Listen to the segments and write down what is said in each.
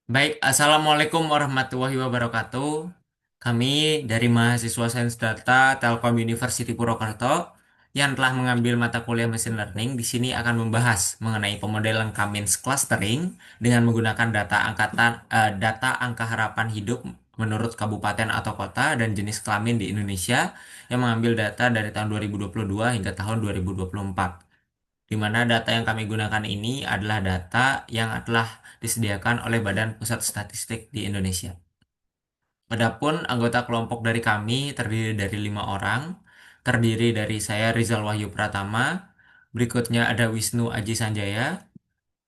Baik, Assalamualaikum warahmatullahi wabarakatuh. Kami dari mahasiswa Sains Data Telkom University Purwokerto yang telah mengambil mata kuliah Machine Learning di sini akan membahas mengenai pemodelan Cummins clustering dengan menggunakan data angka harapan hidup menurut kabupaten atau kota dan jenis kelamin di Indonesia yang mengambil data dari tahun 2022 hingga tahun 2024. Di mana data yang kami gunakan ini adalah data yang telah disediakan oleh Badan Pusat Statistik di Indonesia. Adapun anggota kelompok dari kami terdiri dari 5 orang, terdiri dari saya Rizal Wahyu Pratama, berikutnya ada Wisnu Aji Sanjaya,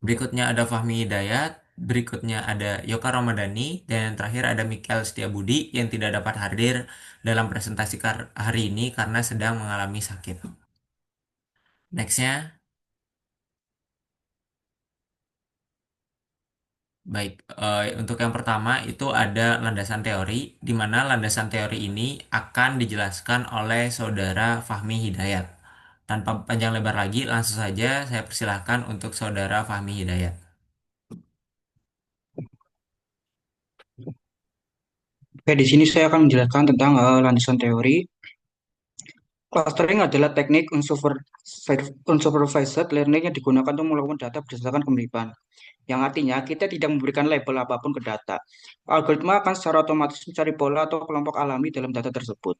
berikutnya ada Fahmi Hidayat, berikutnya ada Yoka Ramadhani, dan yang terakhir ada Mikael Setiabudi yang tidak dapat hadir dalam presentasi hari ini karena sedang mengalami sakit. Nextnya. Baik, untuk yang pertama itu ada landasan teori, di mana landasan teori ini akan dijelaskan oleh Saudara Fahmi Hidayat. Tanpa panjang lebar lagi, langsung saja saya persilahkan untuk Saudara Fahmi Hidayat. Oke, di sini saya akan menjelaskan tentang landasan teori. Clustering adalah teknik unsupervised learning yang digunakan untuk melakukan data berdasarkan kemiripan. Yang artinya kita tidak memberikan label apapun ke data. Algoritma akan secara otomatis mencari pola atau kelompok alami dalam data tersebut.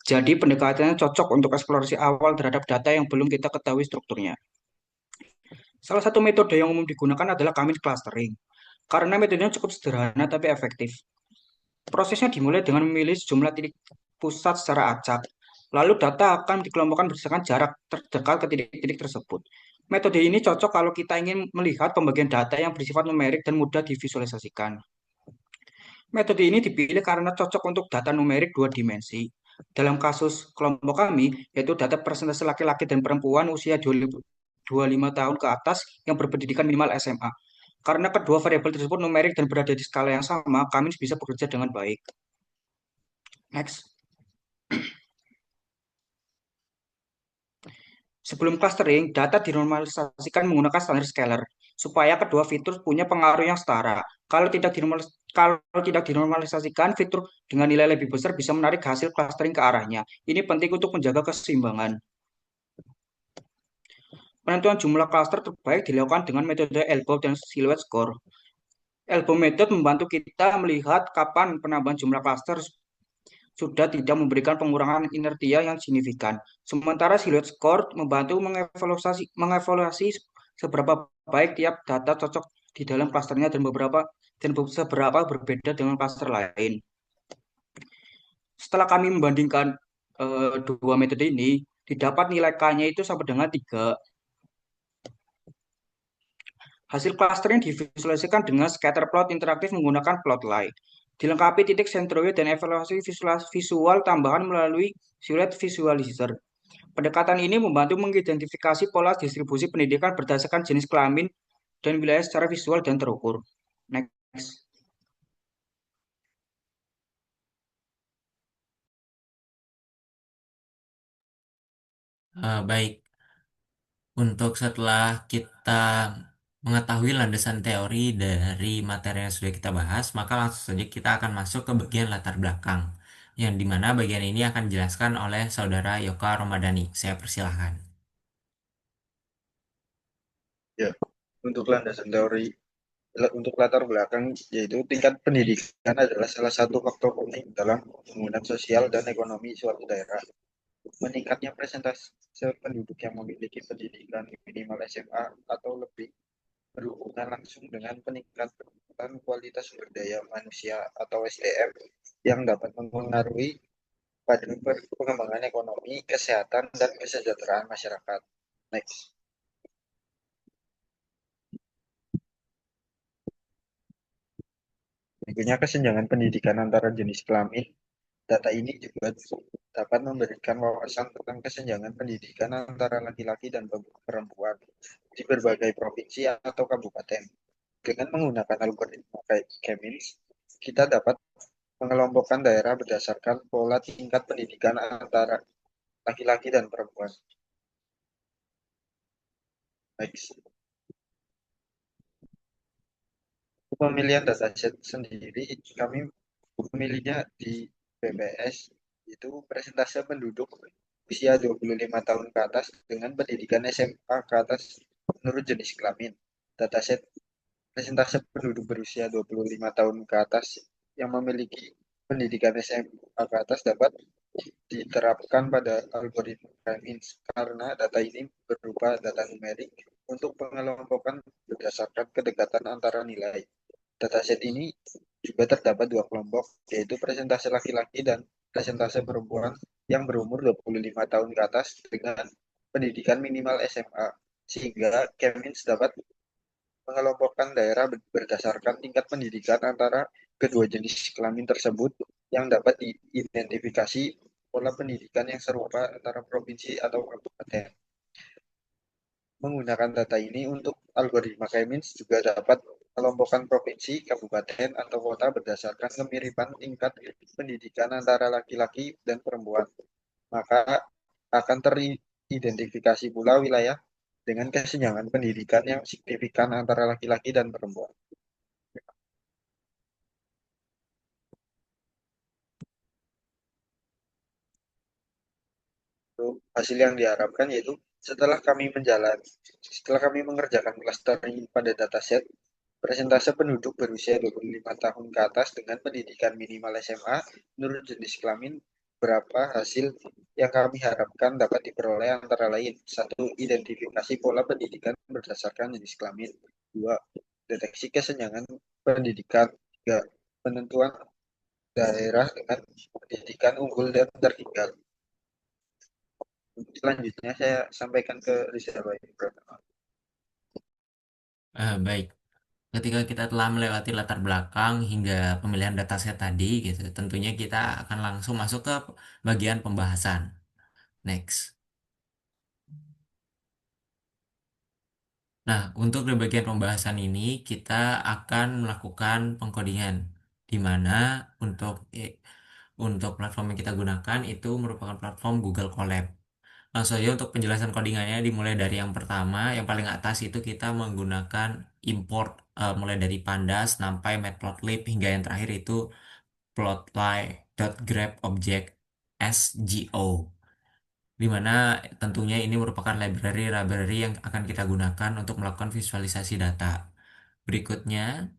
Jadi pendekatannya cocok untuk eksplorasi awal terhadap data yang belum kita ketahui strukturnya. Salah satu metode yang umum digunakan adalah Cummins clustering. Karena metodenya cukup sederhana tapi efektif. Prosesnya dimulai dengan memilih sejumlah titik pusat secara acak. Lalu data akan dikelompokkan berdasarkan jarak terdekat ke titik-titik tersebut. Metode ini cocok kalau kita ingin melihat pembagian data yang bersifat numerik dan mudah divisualisasikan. Metode ini dipilih karena cocok untuk data numerik dua dimensi. Dalam kasus kelompok kami, yaitu data persentase laki-laki dan perempuan usia 25 tahun ke atas yang berpendidikan minimal SMA. Karena kedua variabel tersebut numerik dan berada di skala yang sama, kami bisa bekerja dengan baik. Next. Sebelum clustering, data dinormalisasikan menggunakan standar scalar supaya kedua fitur punya pengaruh yang setara. Kalau tidak dinormalisasikan, fitur dengan nilai lebih besar bisa menarik hasil clustering ke arahnya. Ini penting untuk menjaga keseimbangan. Penentuan jumlah cluster terbaik dilakukan dengan metode elbow dan silhouette score. Elbow method membantu kita melihat kapan penambahan jumlah cluster sudah tidak memberikan pengurangan inertia yang signifikan. Sementara silhouette score membantu mengevaluasi seberapa baik tiap data cocok di dalam klasternya dan seberapa berbeda dengan klaster lain. Setelah kami membandingkan dua metode ini, didapat nilai K-nya itu sama dengan 3. Hasil clustering divisualisasikan dengan scatter plot interaktif menggunakan plotlight. Dilengkapi titik sentroid dan evaluasi visual tambahan melalui silhouette visualizer. Pendekatan ini membantu mengidentifikasi pola distribusi pendidikan berdasarkan jenis kelamin dan wilayah secara visual dan terukur. Next. Baik, untuk setelah kita mengetahui landasan teori dari materi yang sudah kita bahas, maka langsung saja kita akan masuk ke bagian latar belakang, yang dimana bagian ini akan dijelaskan oleh Saudara Yoka Ramadhani. Saya persilahkan. Ya, untuk landasan teori, untuk latar belakang, yaitu tingkat pendidikan adalah salah satu faktor penting dalam pembangunan sosial dan ekonomi suatu daerah. Meningkatnya presentase penduduk yang memiliki pendidikan minimal SMA atau lebih berhubungan langsung dengan peningkatan kualitas sumber daya manusia atau SDM yang dapat mempengaruhi pada pengembangan ekonomi, kesehatan, dan kesejahteraan masyarakat. Next. Berikutnya kesenjangan pendidikan antara jenis kelamin. Data ini juga dapat memberikan wawasan tentang kesenjangan pendidikan antara laki-laki dan perempuan di berbagai provinsi atau kabupaten. Dengan menggunakan algoritma Cummins, kita dapat mengelompokkan daerah berdasarkan pola tingkat pendidikan antara laki-laki dan perempuan. Baik. Pemilihan dataset sendiri, kami memilihnya di BPS, itu presentase penduduk usia 25 tahun ke atas dengan pendidikan SMA ke atas menurut jenis kelamin. Dataset presentase penduduk berusia 25 tahun ke atas yang memiliki pendidikan SMA ke atas dapat diterapkan pada algoritma Primins karena data ini berupa data numerik untuk pengelompokan berdasarkan kedekatan antara nilai. Dataset ini juga terdapat dua kelompok, yaitu presentase laki-laki dan presentase perempuan yang berumur 25 tahun ke atas dengan pendidikan minimal SMA, sehingga Chemins dapat mengelompokkan daerah berdasarkan tingkat pendidikan antara kedua jenis kelamin tersebut yang dapat diidentifikasi pola pendidikan yang serupa antara provinsi atau kabupaten. Menggunakan data ini untuk algoritma K-means juga dapat mengelompokkan provinsi, kabupaten, atau kota berdasarkan kemiripan tingkat pendidikan antara laki-laki dan perempuan. Maka akan teridentifikasi pula wilayah dengan kesenjangan pendidikan yang signifikan antara laki-laki dan perempuan. Hasil yang diharapkan yaitu setelah kami mengerjakan clustering pada dataset, presentase penduduk berusia 25 tahun ke atas dengan pendidikan minimal SMA menurut jenis kelamin berapa hasil yang kami harapkan dapat diperoleh antara lain. Satu, identifikasi pola pendidikan berdasarkan jenis kelamin. Dua, deteksi kesenjangan pendidikan. Tiga, penentuan daerah dengan pendidikan unggul dan tertinggal. Selanjutnya saya sampaikan ke Rizal. Baik, ketika kita telah melewati latar belakang hingga pemilihan dataset tadi, gitu, tentunya kita akan langsung masuk ke bagian pembahasan. Next. Nah, untuk di bagian pembahasan ini kita akan melakukan pengkodingan, di mana untuk untuk platform yang kita gunakan itu merupakan platform Google Colab. Langsung saja untuk penjelasan codingannya dimulai dari yang pertama, yang paling atas itu kita menggunakan import mulai dari pandas sampai matplotlib hingga yang terakhir itu plotly.grabObject SGO, di mana tentunya ini merupakan library-library yang akan kita gunakan untuk melakukan visualisasi data. Berikutnya,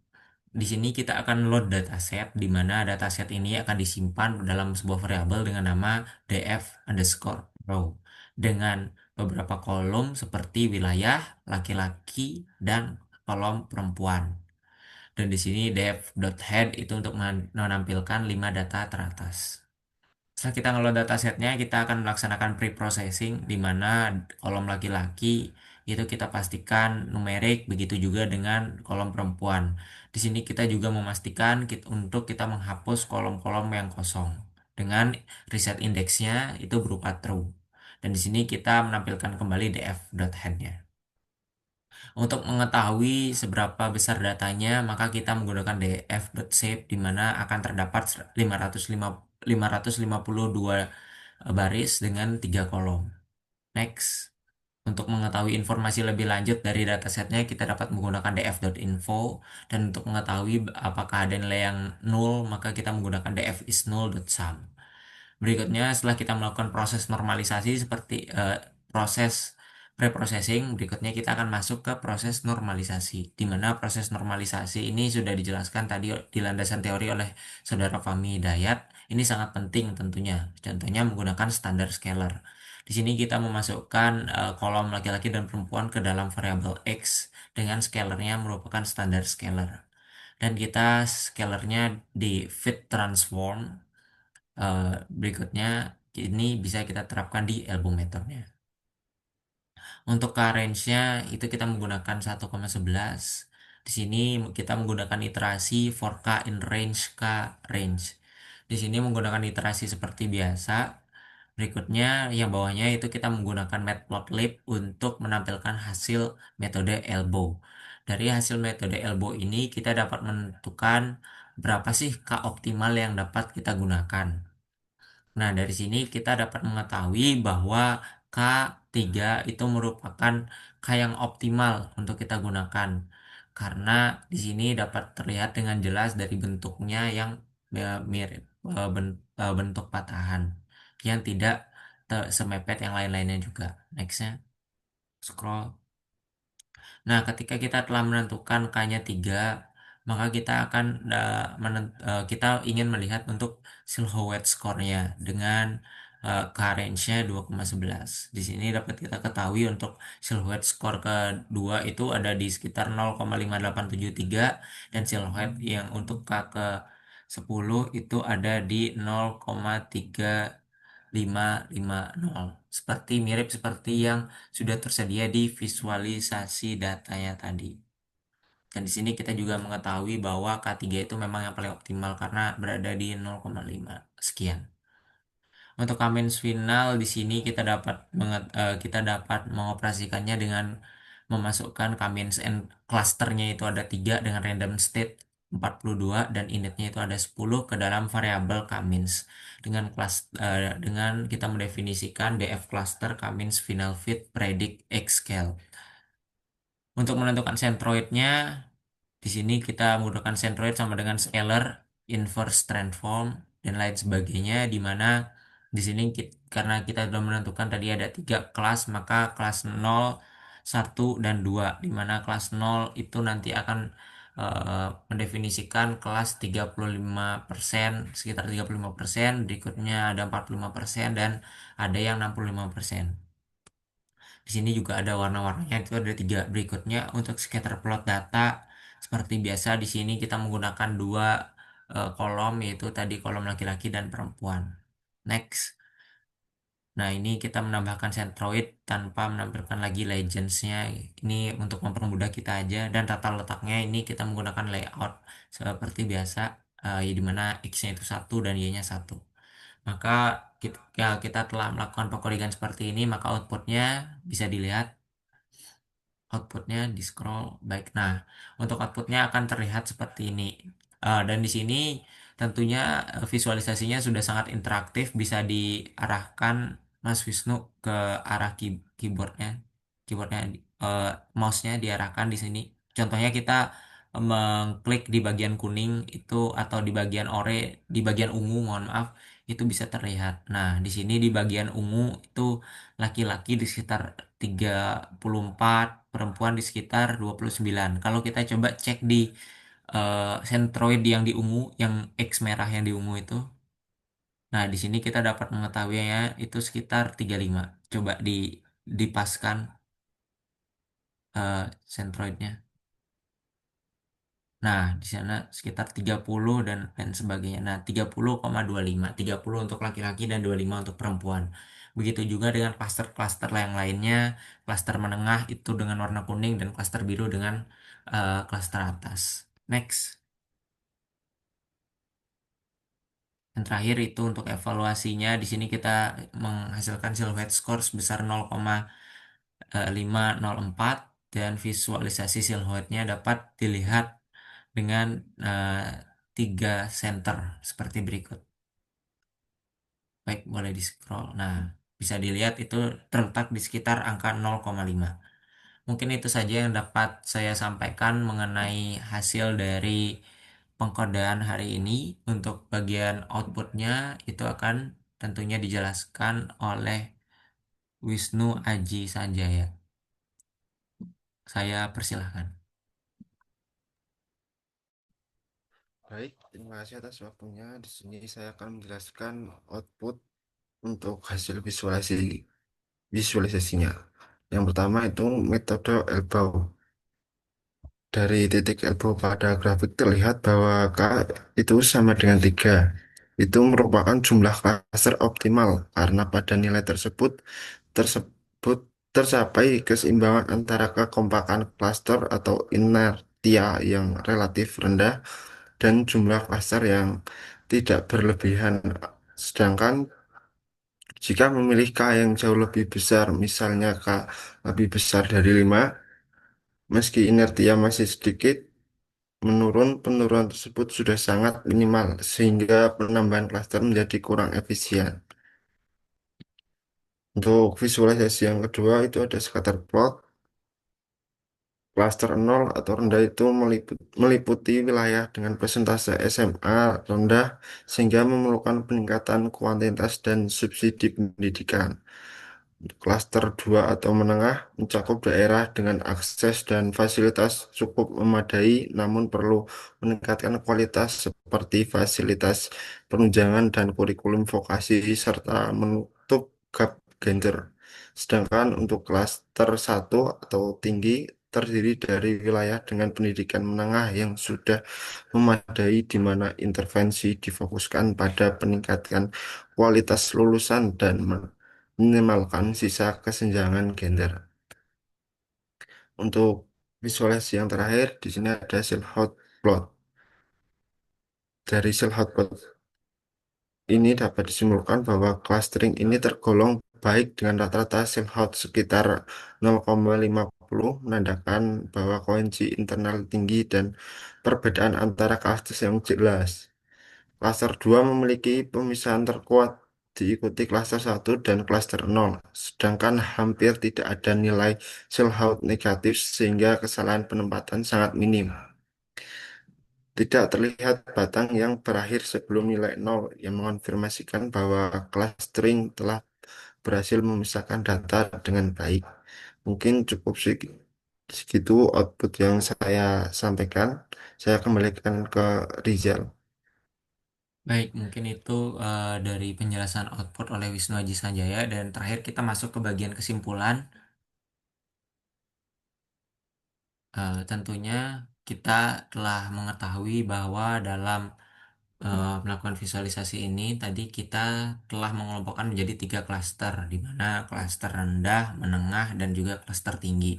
di sini kita akan load dataset, di mana dataset ini akan disimpan dalam sebuah variabel dengan nama df underscore row dengan beberapa kolom seperti wilayah, laki-laki, dan kolom perempuan. Dan di sini def.head itu untuk menampilkan 5 data teratas. Setelah kita ngeload datasetnya, kita akan melaksanakan pre-processing di mana kolom laki-laki itu kita pastikan numerik, begitu juga dengan kolom perempuan. Di sini kita juga memastikan untuk kita menghapus kolom-kolom yang kosong dengan reset indeksnya itu berupa true. Dan di sini kita menampilkan kembali df.head-nya. Untuk mengetahui seberapa besar datanya, maka kita menggunakan df.shape di mana akan terdapat 552 baris dengan 3 kolom. Next. Untuk mengetahui informasi lebih lanjut dari datasetnya, kita dapat menggunakan df.info. Dan untuk mengetahui apakah ada nilai yang null, maka kita menggunakan df_is_null.sum. Berikutnya, setelah kita melakukan proses normalisasi seperti proses preprocessing, berikutnya kita akan masuk ke proses normalisasi, di mana proses normalisasi ini sudah dijelaskan tadi di landasan teori oleh Saudara Fahmi Hidayat. Ini sangat penting tentunya. Contohnya menggunakan standar scalar. Di sini kita memasukkan kolom laki-laki dan perempuan ke dalam variabel X dengan scalarnya merupakan standar scalar. Dan kita scalarnya di fit transform. Berikutnya ini bisa kita terapkan di elbow methodnya. Untuk ke range-nya itu kita menggunakan 1,11. Di sini kita menggunakan iterasi for k in range k range. Di sini menggunakan iterasi seperti biasa. Berikutnya yang bawahnya itu kita menggunakan matplotlib untuk menampilkan hasil metode elbow. Dari hasil metode elbow ini kita dapat menentukan berapa sih k optimal yang dapat kita gunakan. Nah, dari sini kita dapat mengetahui bahwa K3 itu merupakan K yang optimal untuk kita gunakan. karena di sini dapat terlihat dengan jelas dari bentuknya yang mirip bentuk patahan yang tidak semepet yang lain-lainnya juga. Nextnya, scroll. Nah, ketika kita telah menentukan K-nya 3, maka kita akan kita ingin melihat untuk silhouette score-nya dengan K range-nya 2,11. Di sini dapat kita ketahui untuk silhouette score kedua itu ada di sekitar 0,5873 dan silhouette yang untuk K ke 10 itu ada di 0,3550. Seperti mirip seperti yang sudah tersedia di visualisasi datanya tadi. Dan di sini kita juga mengetahui bahwa K3 itu memang yang paling optimal karena berada di 0,5 sekian. Untuk Cummins final di sini kita dapat mengoperasikannya dengan memasukkan Cummins and clusternya itu ada 3 dengan random state 42 dan initnya itu ada 10 ke dalam variabel Cummins dengan kita mendefinisikan BF cluster Cummins final fit predict X scale. Untuk menentukan centroidnya di sini kita menggunakan centroid sama dengan scalar, inverse transform, dan lain sebagainya, di mana di sini karena kita sudah menentukan tadi ada 3 kelas, maka kelas 0, 1, dan 2, di mana kelas 0 itu nanti akan mendefinisikan kelas 35%, sekitar 35%, berikutnya ada 45%, dan ada yang 65%. Di sini juga ada warna-warnanya itu ada 3. Berikutnya untuk scatter plot data seperti biasa di sini kita menggunakan 2 kolom yaitu tadi kolom laki-laki dan perempuan. Next. Nah ini kita menambahkan centroid tanpa menampilkan lagi legends-nya. Ini untuk mempermudah kita aja dan tata letaknya ini kita menggunakan layout seperti biasa di mana X-nya itu 1 dan Y-nya 1. Maka kita telah melakukan pengkodikan seperti ini, maka outputnya bisa dilihat outputnya di scroll baik. Nah, untuk outputnya akan terlihat seperti ini. Dan di sini tentunya visualisasinya sudah sangat interaktif, bisa diarahkan Mas Wisnu ke arah keyboardnya, keyboardnya, eh, mouse-nya diarahkan di sini. Contohnya kita mengklik di bagian kuning itu atau di bagian di bagian ungu, mohon maaf, itu bisa terlihat. Nah, di sini di bagian ungu itu laki-laki di sekitar 34, perempuan di sekitar 29. Kalau kita coba cek di sentroid yang di ungu, yang X merah yang di ungu itu. Nah, di sini kita dapat mengetahuinya itu sekitar 35. Coba dipaskan sentroidnya. Nah, di sana sekitar 30 dan sebagainya. Nah, 30,25. 30 untuk laki-laki dan 25 untuk perempuan. Begitu juga dengan klaster-klaster yang lainnya. Klaster menengah itu dengan warna kuning dan klaster biru dengan klaster atas. Next. Yang terakhir itu untuk evaluasinya. Di sini kita menghasilkan silhouette score sebesar 0,504 dan visualisasi silhouette-nya dapat dilihat dengan 3 center seperti berikut. Baik, boleh di scroll. Nah, bisa dilihat itu terletak di sekitar angka 0,5. Mungkin itu saja yang dapat saya sampaikan mengenai hasil dari pengkodaan hari ini. Untuk bagian outputnya itu akan tentunya dijelaskan oleh Wisnu Aji Sanjaya. Saya persilahkan. Baik, terima kasih atas waktunya. Di sini saya akan menjelaskan output untuk hasil visualisasinya. Yang pertama itu metode elbow. Dari titik elbow pada grafik terlihat bahwa K itu sama dengan 3. Itu merupakan jumlah klaster optimal karena pada nilai tersebut tercapai keseimbangan antara kekompakan klaster atau inertia yang relatif rendah dan jumlah klaster yang tidak berlebihan. Sedangkan jika memilih K yang jauh lebih besar, misalnya K lebih besar dari 5, meski inertia masih sedikit, penurunan tersebut sudah sangat minimal, sehingga penambahan klaster menjadi kurang efisien. Untuk visualisasi yang kedua itu ada scatter plot. Klaster nol atau rendah itu meliputi wilayah dengan persentase SMA rendah sehingga memerlukan peningkatan kuantitas dan subsidi pendidikan. Klaster 2 atau menengah mencakup daerah dengan akses dan fasilitas cukup memadai namun perlu meningkatkan kualitas seperti fasilitas penunjangan dan kurikulum vokasi serta menutup gap gender. Sedangkan untuk klaster 1 atau tinggi terdiri dari wilayah dengan pendidikan menengah yang sudah memadai di mana intervensi difokuskan pada peningkatan kualitas lulusan dan minimalkan sisa kesenjangan gender. Untuk visualisasi yang terakhir, di sini ada hot plot. Dari hot plot ini dapat disimpulkan bahwa clustering ini tergolong baik dengan rata-rata hot sekitar 0,50 menandakan bahwa koherensi internal tinggi dan perbedaan antara klaster yang jelas. Klaster 2 memiliki pemisahan terkuat diikuti klaster 1 dan klaster 0, sedangkan hampir tidak ada nilai self-out negatif sehingga kesalahan penempatan sangat minim. Tidak terlihat batang yang berakhir sebelum nilai 0 yang mengonfirmasikan bahwa clustering telah berhasil memisahkan data dengan baik. Mungkin cukup segitu output yang saya sampaikan. Saya kembalikan ke Rizal. Baik, mungkin itu dari penjelasan output oleh Wisnu Aji Sanjaya dan terakhir kita masuk ke bagian kesimpulan. Tentunya kita telah mengetahui bahwa dalam melakukan visualisasi ini tadi kita telah mengelompokkan menjadi tiga klaster, di mana klaster rendah, menengah, dan juga klaster tinggi.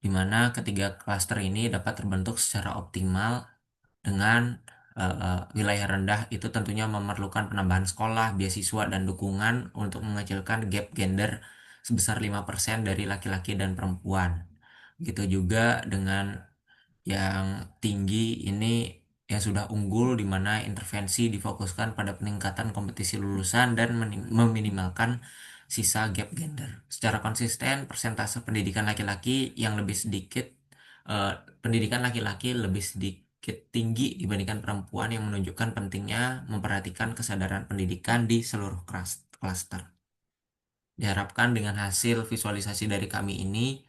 Di mana ketiga klaster ini dapat terbentuk secara optimal dengan wilayah rendah itu tentunya memerlukan penambahan sekolah, beasiswa, dan dukungan untuk mengecilkan gap gender sebesar 5% dari laki-laki dan perempuan. Begitu juga dengan yang tinggi ini yang sudah unggul di mana intervensi difokuskan pada peningkatan kompetisi lulusan dan meminimalkan sisa gap gender. Secara konsisten, persentase pendidikan laki-laki yang lebih sedikit eh, pendidikan laki-laki lebih sedikit tinggi dibandingkan perempuan yang menunjukkan pentingnya memperhatikan kesadaran pendidikan di seluruh klaster. Diharapkan dengan hasil visualisasi dari kami ini,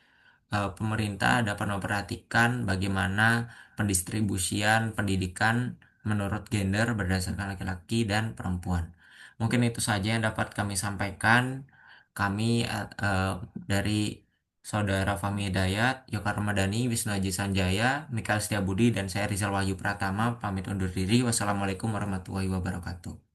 pemerintah dapat memperhatikan bagaimana pendistribusian pendidikan menurut gender berdasarkan laki-laki dan perempuan. Mungkin itu saja yang dapat kami sampaikan. Kami dari Saudara Fahmi Hidayat, Yokar Ramadhani, Wisnu Aji Sanjaya, Mikael Setiabudi, dan saya Rizal Wahyu Pratama pamit undur diri. Wassalamualaikum warahmatullahi wabarakatuh.